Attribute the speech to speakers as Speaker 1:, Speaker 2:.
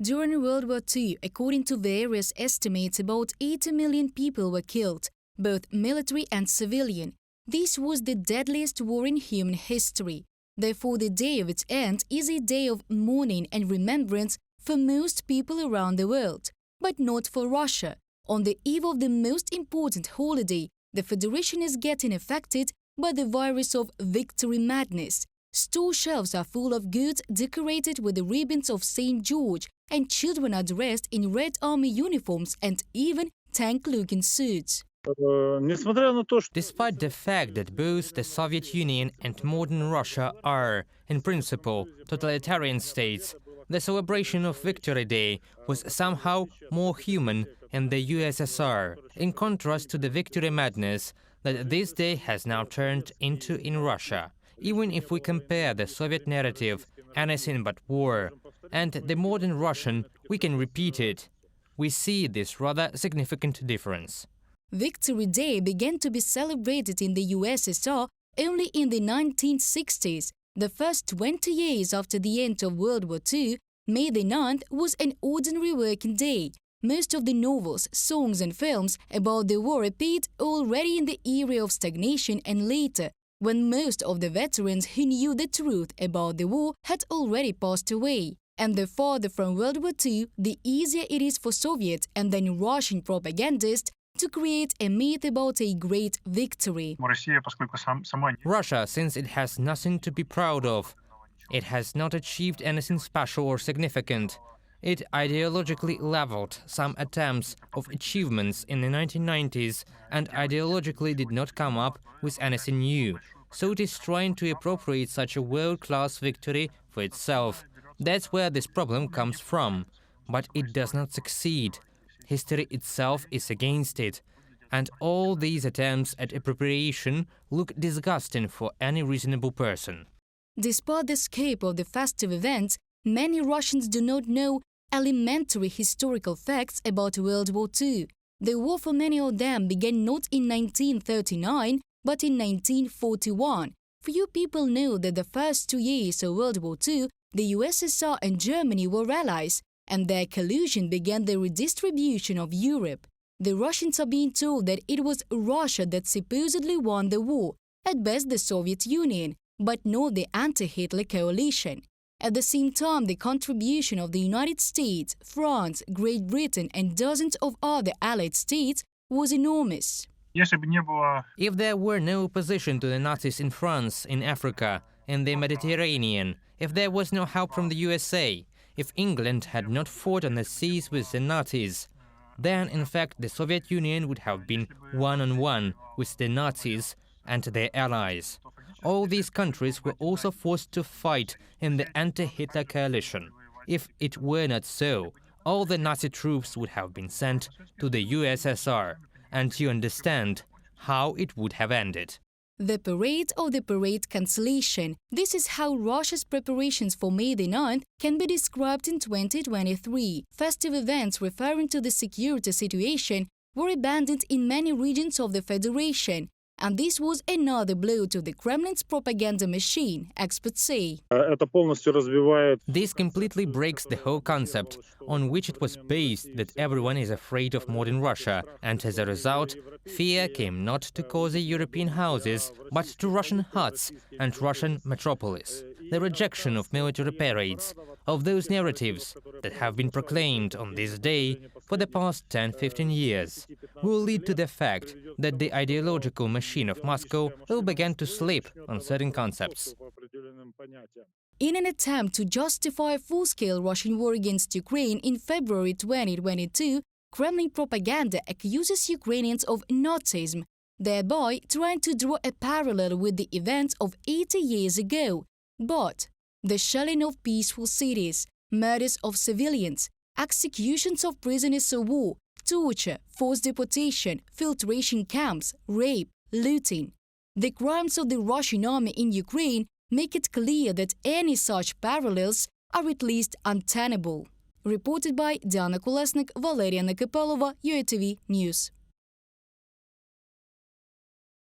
Speaker 1: During World War II, according to various estimates, about 80 million people were killed, both military and civilian. This was the deadliest war in human history. Therefore, the day of its end is a day of mourning and remembrance for most people around the world, but not for Russia. On the eve of the most important holiday, the Federation is getting affected by the virus of victory madness. Store shelves are full of goods decorated with the ribbons of St. George, and children are dressed in Red Army uniforms and even tank-looking suits.
Speaker 2: Despite the fact that both the Soviet Union and modern Russia are, in principle, totalitarian states, the celebration of Victory Day was somehow more human in the USSR, in contrast to the victory madness that this day has now turned into in Russia. Even if we compare the Soviet narrative, anything but war, and the modern Russian, we can repeat it. We see this rather significant difference.
Speaker 1: Victory Day began to be celebrated in the USSR only in the 1960s. The first 20 years after the end of World War II, May the 9th was an ordinary working day. Most of the novels, songs and films about the war appeared already in the era of stagnation and later, when most of the veterans who knew the truth about the war had already passed away. And the farther from World War II, the easier it is for Soviet and then Russian propagandists to create a myth about a great victory.
Speaker 2: Russia, since it has nothing to be proud of, it has not achieved anything special or significant. It ideologically leveled some attempts of achievements in the 1990s and ideologically did not come up with anything new. So it is trying to appropriate such a world-class victory for itself. That's where this problem comes from. But it does not succeed. History itself is against it. And all these attempts at appropriation look disgusting for any reasonable person.
Speaker 1: Despite the scope of the festive events, many Russians do not know elementary historical facts about World War II. The war for many of them began not in 1939, but in 1941. Few people know that the first 2 years of World War II, the USSR and Germany were allies, and their collusion began the redistribution of Europe. The Russians are being told that it was Russia that supposedly won the war, at best the Soviet Union, but not the anti-Hitler coalition. At the same time, the contribution of the United States, France, Great Britain and dozens of other allied states was enormous.
Speaker 2: If there were no opposition to the Nazis in France, in Africa, in the Mediterranean, if there was no help from the USA, if England had not fought on the seas with the Nazis, then in fact the Soviet Union would have been one-on-one with the Nazis and their allies. All these countries were also forced to fight in the anti-Hitler coalition. If it were not so, all the Nazi troops would have been sent to the USSR, and you understand how it would have ended.
Speaker 1: The parade or the parade cancellation. This is how Russia's preparations for May the 9th can be described in 2023. Festive events referring to the security situation were abandoned in many regions of the Federation. And this was another blow to the Kremlin's propaganda machine, experts say.
Speaker 2: This completely breaks the whole concept on which it was based that everyone is afraid of modern Russia, and as a result, fear came not to cozy European houses, but to Russian huts and Russian metropolis. The rejection of military parades, of those narratives that have been proclaimed on this day for the past 10-15 years, will lead to the fact that the ideological machine of Moscow will begin to slip on certain concepts.
Speaker 1: In an attempt to justify a full-scale Russian war against Ukraine in February 2022, Kremlin propaganda accuses Ukrainians of Nazism, thereby trying to draw a parallel with the events of 80 years ago. But the shelling of peaceful cities, murders of civilians, executions of prisoners of war, torture, forced deportation, filtration camps, rape, looting. The crimes of the Russian army in Ukraine make it clear that any such parallels are at least untenable. Reported by Diana Kolesnik, Valeria Nekapelova, UATV News.